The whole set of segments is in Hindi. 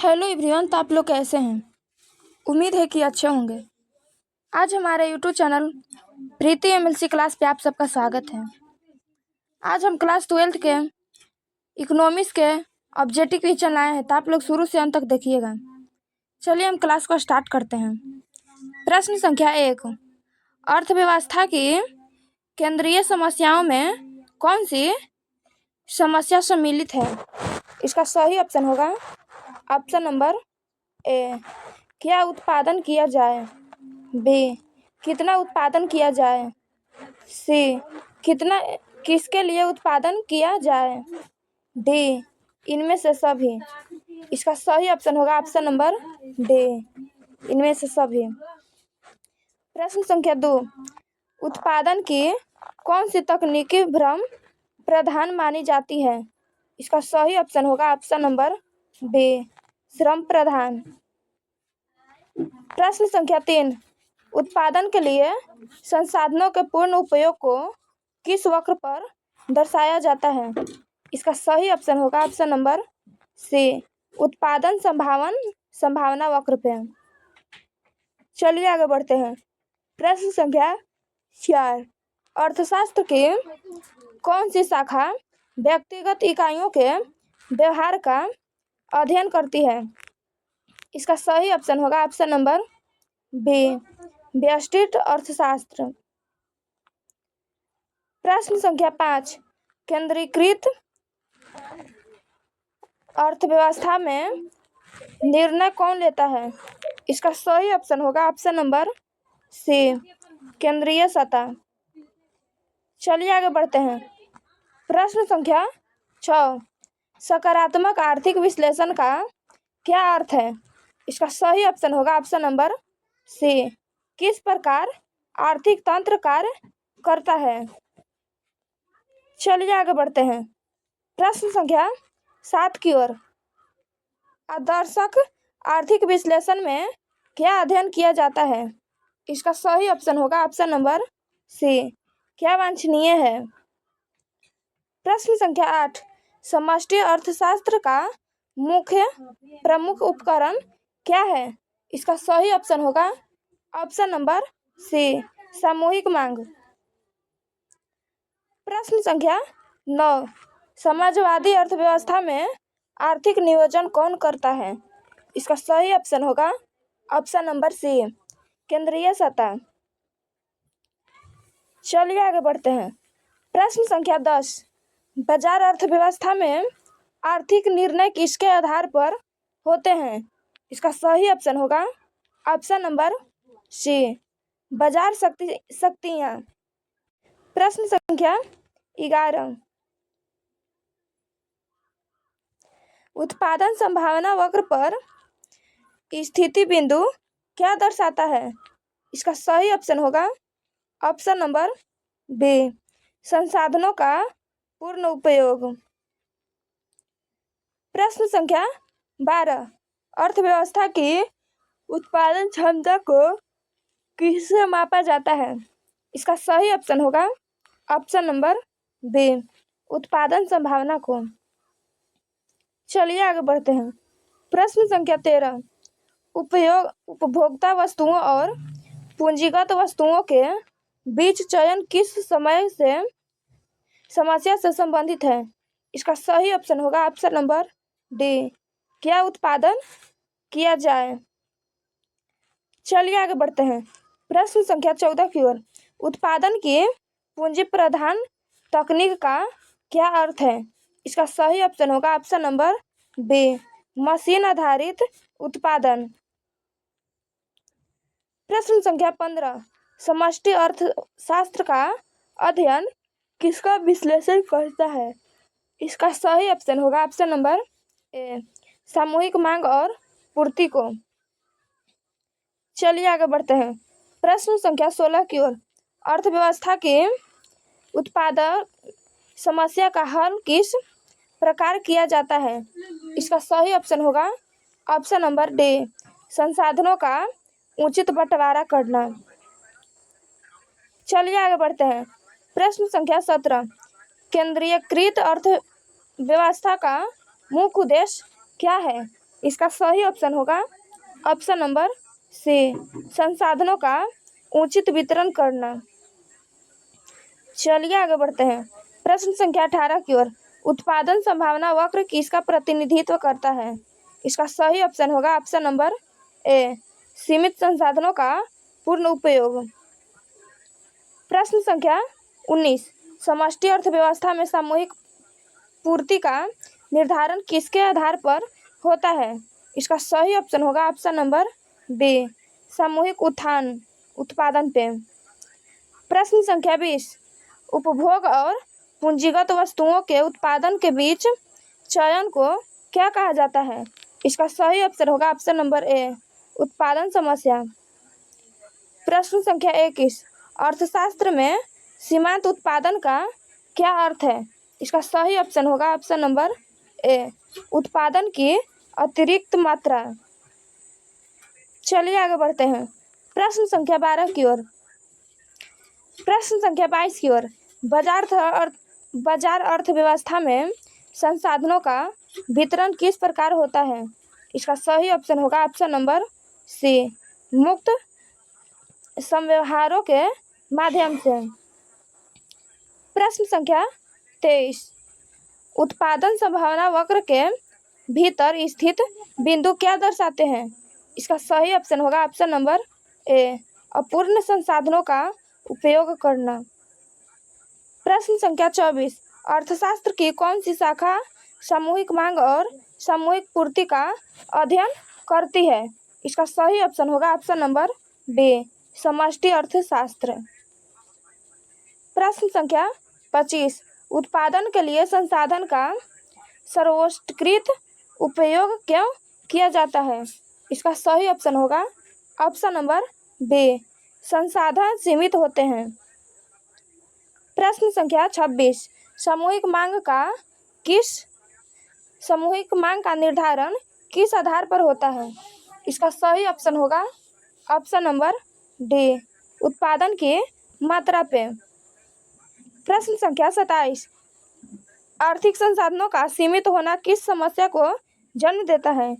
हेलो एवरीवन, तो आप लोग कैसे हैं। उम्मीद है कि अच्छे होंगे। आज हमारे यूट्यूब चैनल प्रीति एमएलसी क्लास पे आप सबका स्वागत है। आज हम क्लास 12th के इकोनॉमिक्स के ऑब्जेक्टिव क्वेश्चन आए हैं, तो आप लोग शुरू से अंत तक देखिएगा। चलिए हम क्लास को स्टार्ट करते हैं। प्रश्न संख्या 1, अर्थव्यवस्था की केंद्रीय समस्याओं में कौन सी समस्या सम्मिलित है। इसका सही ऑप्शन होगा ऑप्शन नंबर ए, क्या उत्पादन किया जाए। बी, कितना उत्पादन किया जाए। सी, किसके लिए उत्पादन किया जाए। डी, इनमें से सभी। इसका सही ऑप्शन होगा ऑप्शन नंबर डी, इनमें से सभी। प्रश्न संख्या 2, उत्पादन की कौन सी तकनीकी भ्रम प्रधान मानी जाती है। इसका सही ऑप्शन होगा ऑप्शन नंबर बी, श्रम प्रधान। प्रश्न संख्या 3, उत्पादन के लिए संसाधनों के पूर्ण उपयोग को किस वक्र पर दर्शाया जाता है। इसका सही ऑप्शन होगा ऑप्शन नंबर सी, उत्पादन संभावना वक्र पे। चलिए आगे बढ़ते हैं। प्रश्न संख्या 4, अर्थशास्त्र की कौन सी शाखा व्यक्तिगत इकाइयों के व्यवहार का अध्ययन करती है। इसका सही ऑप्शन होगा ऑप्शन नंबर बी, व्यष्टि अर्थशास्त्र। प्रश्न संख्या 5, केंद्रीकृत अर्थव्यवस्था में निर्णय कौन लेता है। इसका सही ऑप्शन होगा ऑप्शन नंबर सी, केंद्रीय सत्ता। चलिए आगे बढ़ते हैं। प्रश्न संख्या 6, सकारात्मक आर्थिक विश्लेषण का क्या अर्थ है। इसका सही ऑप्शन होगा ऑप्शन नंबर सी, किस प्रकार आर्थिक तंत्र कार्य करता है। चलिए आगे बढ़ते हैं। प्रश्न संख्या 7 की ओर, आदर्शक आर्थिक विश्लेषण में क्या अध्ययन किया जाता है। इसका सही ऑप्शन होगा ऑप्शन नंबर सी, क्या वांछनीय है। प्रश्न संख्या 8, समष्टि अर्थशास्त्र का प्रमुख उपकरण क्या है। इसका सही ऑप्शन होगा ऑप्शन नंबर सी, सामूहिक मांग। प्रश्न संख्या 9, समाजवादी अर्थव्यवस्था में आर्थिक नियोजन कौन करता है। इसका सही ऑप्शन होगा ऑप्शन नंबर सी, केंद्रीय सत्ता। चलिए आगे बढ़ते हैं। प्रश्न संख्या 10, बाजार अर्थव्यवस्था में आर्थिक निर्णय किसके आधार पर होते हैं। इसका सही ऑप्शन होगा ऑप्शन नंबर सी, बाजार शक्तियाँ। प्रश्न संख्या 11, उत्पादन संभावना वक्र पर स्थिति बिंदु क्या दर्शाता है। इसका सही ऑप्शन होगा ऑप्शन नंबर बी, संसाधनों का पूर्ण उपयोग। प्रश्न संख्या 12, अर्थव्यवस्था की उत्पादन क्षमता को किससे मापा जाता है। इसका सही ऑप्शन होगा ऑप्शन नंबर बी, उत्पादन संभावना को। चलिए आगे बढ़ते हैं। प्रश्न संख्या 13, उपभोक्ता वस्तुओं और पूंजीगत वस्तुओं के बीच चयन किस समस्या से संबंधित है। इसका सही ऑप्शन होगा ऑप्शन नंबर डी, क्या उत्पादन किया जाए। चलिए आगे बढ़ते हैं। प्रश्न संख्या 14 की ओर, उत्पादन की पूंजी प्रधान तकनीक का क्या अर्थ है। इसका सही ऑप्शन होगा ऑप्शन नंबर बी, मशीन आधारित उत्पादन। प्रश्न संख्या 15, समष्टि अर्थशास्त्र का अध्ययन किसका विश्लेषण करता है। इसका सही ऑप्शन होगा ऑप्शन नंबर ए, सामूहिक मांग और पूर्ति को। चलिए आगे बढ़ते हैं। प्रश्न संख्या 16 की ओर, अर्थव्यवस्था की उत्पादन समस्या का हल किस प्रकार किया जाता है। इसका सही ऑप्शन होगा ऑप्शन नंबर डी, संसाधनों का उचित बंटवारा करना। चलिए आगे बढ़ते हैं। प्रश्न संख्या 17, केंद्रीकृत अर्थव्यवस्था का मुख्य उद्देश्य क्या है। इसका सही ऑप्शन होगा ऑप्शन नंबर सी, संसाधनों का उचित वितरण करना। चलिए आगे बढ़ते हैं। प्रश्न संख्या 18 की ओर। उत्पादन संभावना वक्र किसका प्रतिनिधित्व करता है? इसका सही ऑप्शन होगा ऑप्शन नंबर ए, सीमित संसाधनों का पूर्ण उपयोग। प्रश्न संख्या 19। समष्टि अर्थव्यवस्था में सामूहिक पूर्ति का निर्धारण किसके आधार पर होता है? इसका सही ऑप्शन होगा ऑप्शन नंबर बी, सामूहिक उत्पादन पे। प्रश्न संख्या 20। उपभोग और पूंजीगत वस्तुओं के उत्पादन के बीच चयन को क्या कहा जाता है? इसका सही ऑप्शन होगा ऑप्शन नंबर ए, उत्पादन समस्या। प्रश्न संख्या 21। अर्थशास्त्र में सीमांत उत्पादन का क्या अर्थ है? इसका सही ऑप्शन होगा ऑप्शन नंबर ए, उत्पादन की अतिरिक्त मात्रा। चलिए आगे बढ़ते हैं। प्रश्न संख्या 12 की ओर। प्रश्न संख्या 22 की ओर। बाजार अर्थव्यवस्था में संसाधनों का वितरण किस प्रकार होता है? इसका सही ऑप्शन होगा ऑप्शन नंबर सी, मुक्त संव्यवहारों के माध्यम से। प्रश्न संख्या 23। उत्पादन संभावना वक्र के भीतर स्थित बिंदु क्या दर्शाते हैं? इसका सही ऑप्शन होगा ऑप्शन नंबर ए, अपूर्ण संसाधनों का उपयोग करना। प्रश्न संख्या 24। अर्थशास्त्र की कौन सी शाखा सामूहिक मांग और सामूहिक पूर्ति का अध्ययन करती है? इसका सही ऑप्शन होगा ऑप्शन नंबर बी, समष्टि अर्थशास्त्र। प्रश्न संख्या 25। उत्पादन के लिए संसाधन का सर्वोत्कृष्ट उपयोग क्यों किया जाता है? इसका सही ऑप्शन होगा ऑप्शन नंबर बी, संसाधन सीमित होते हैं। प्रश्न संख्या 26। सामूहिक मांग का निर्धारण किस आधार पर होता है? इसका सही ऑप्शन होगा ऑप्शन नंबर डी, उत्पादन की मात्रा पे। प्रश्न संख्या 27। आर्थिक संसाधनों का सीमित होना किस समस्या को जन्म देता है?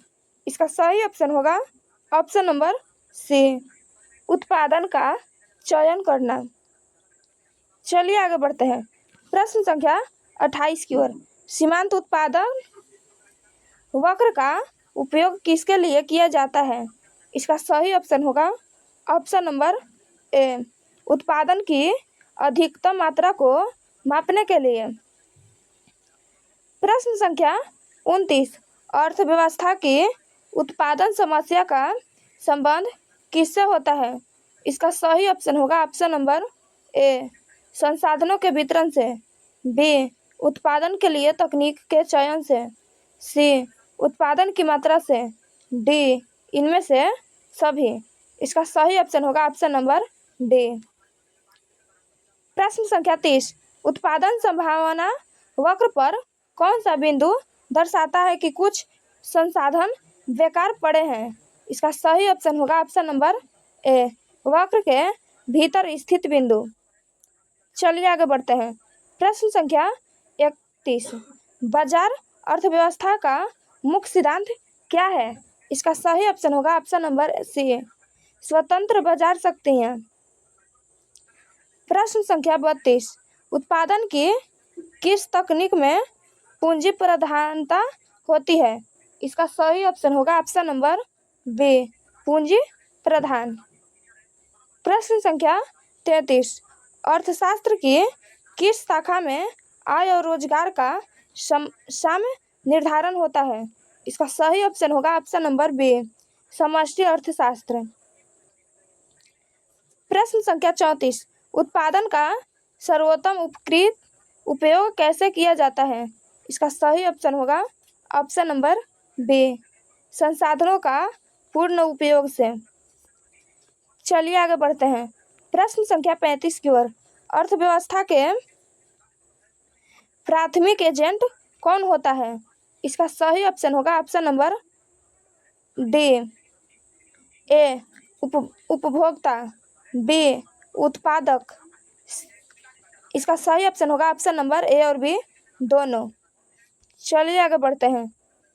इसका सही ऑप्शन होगा ऑप्शन नंबर सी, उत्पादन का चयन करना। चलिए आगे बढ़ते हैं। प्रश्न संख्या 28 की ओर। सीमांत उत्पादन वक्र का उपयोग किसके लिए किया जाता है? इसका सही ऑप्शन होगा ऑप्शन नंबर ए, उत्पादन की अधिकतम मात्रा को मापने के लिए। प्रश्न संख्या 29। अर्थव्यवस्था की उत्पादन समस्या का संबंध किससे होता है? इसका सही ऑप्शन होगा ऑप्शन नंबर ए, संसाधनों के वितरण से, बी, उत्पादन के लिए तकनीक के चयन से, सी, उत्पादन की मात्रा से, डी, इनमें से सभी। इसका सही ऑप्शन होगा ऑप्शन नंबर डी। प्रश्न संख्या 30। उत्पादन संभावना वक्र पर कौन सा बिंदु दर्शाता है कि कुछ संसाधन बेकार पड़े हैं? इसका सही ऑप्शन होगा ऑप्शन नंबर ए, वक्र के भीतर स्थित बिंदु। चलिए आगे बढ़ते हैं। प्रश्न संख्या 31। बाजार अर्थव्यवस्था का मुख्य सिद्धांत क्या है? इसका सही ऑप्शन होगा ऑप्शन नंबर सी, स्वतंत्र बाजार शक्तियाँ। प्रश्न संख्या 32। उत्पादन की किस तकनीक में पूंजी प्रधानता होती है? इसका सही ऑप्शन होगा ऑप्शन नंबर बी, पूंजी प्रधान। प्रश्न संख्या 33। अर्थशास्त्र की किस शाखा में आय और रोजगार का साम्य निर्धारण होता है? इसका सही ऑप्शन होगा ऑप्शन नंबर बी, समष्टि अर्थशास्त्र। प्रश्न संख्या 34। उत्पादन का सर्वोत्तम उपयोग कैसे किया जाता है? इसका सही ऑप्शन होगा ऑप्शन नंबर बी, संसाधनों का पूर्ण उपयोग से। चलिए आगे बढ़ते हैं। प्रश्न संख्या 35 की ओर। अर्थव्यवस्था के प्राथमिक एजेंट कौन होता है? इसका सही ऑप्शन होगा ऑप्शन नंबर डी, ए, उपभोक्ता, बी, उत्पादक। इसका सही ऑप्शन होगा ऑप्शन नंबर ए और बी दोनों। चलिए आगे बढ़ते हैं।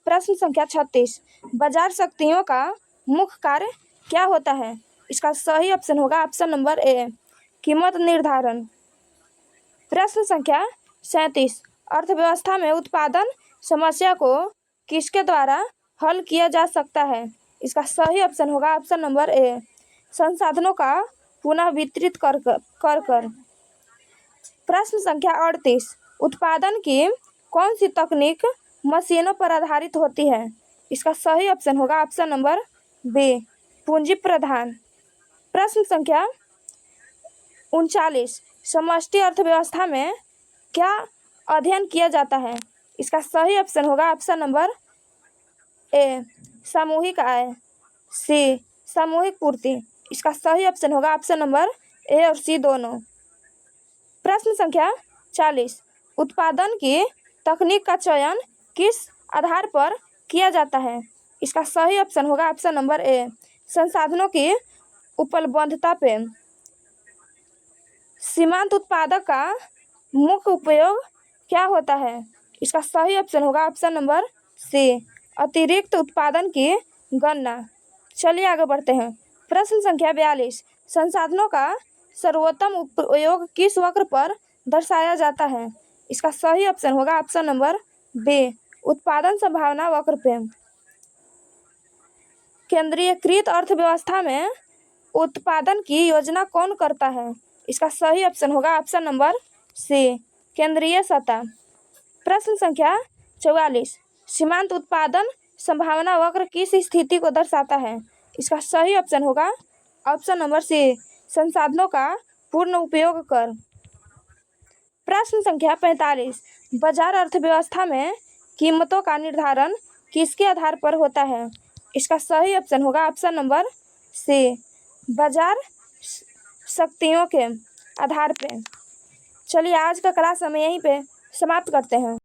प्रश्न संख्या 36, बाजार शक्तियों का मुख्य कार्य क्या होता है? इसका सही ऑप्शन होगा ऑप्शन नंबर ए, कीमत निर्धारण। प्रश्न संख्या 37, अर्थव्यवस्था में उत्पादन समस्या को किसके द्वारा हल किया जा सकता है? इसका सही ऑप्शन होगा ऑप्शन नंबर ए, संसाधनों का पुनः वितरित कर कर। प्रश्न संख्या 38, उत्पादन की कौन सी तकनीक मशीनों पर आधारित होती है? इसका सही ऑप्शन होगा ऑप्शन नंबर बी, पूंजी प्रधान। प्रश्न संख्या 39, समष्टि अर्थव्यवस्था में क्या अध्ययन किया जाता है? इसका सही ऑप्शन होगा ऑप्शन नंबर ए, सामूहिक आय, सी, सामूहिक पूर्ति। इसका सही ऑप्शन होगा ऑप्शन नंबर ए और सी दोनों। प्रश्न संख्या 40, उत्पादन की तकनीक का चयन किस आधार पर किया जाता है? इसका सही ऑप्शन होगा ऑप्शन नंबर ए, संसाधनों की उपलब्धता पे। सीमांत उत्पादक का मुख्य उपयोग क्या होता है? इसका सही ऑप्शन होगा ऑप्शन नंबर सी, अतिरिक्त उत्पादन की गणना। चलिए आगे बढ़ते हैं। प्रश्न संख्या 42, संसाधनों का सर्वोत्तम उपयोग किस वक्र पर दर्शाया जाता है? इसका सही ऑप्शन होगा ऑप्शन नंबर बी, उत्पादन संभावना वक्र पे। केंद्रीयकृत अर्थव्यवस्था में उत्पादन की योजना कौन करता है? इसका सही ऑप्शन होगा ऑप्शन नंबर सी, केंद्रीय सत्ता। प्रश्न संख्या 44, सीमांत उत्पादन संभावना वक्र किस स्थिति को दर्शाता है? इसका सही ऑप्शन होगा ऑप्शन नंबर सी, संसाधनों का पूर्ण उपयोग कर। प्रश्न संख्या 45, बाजार अर्थव्यवस्था में कीमतों का निर्धारण किसके आधार पर होता है? इसका सही ऑप्शन होगा ऑप्शन नंबर सी, बाजार शक्तियों के आधार पे। चलिए आज का क्लास हम यहीं पे समाप्त करते हैं।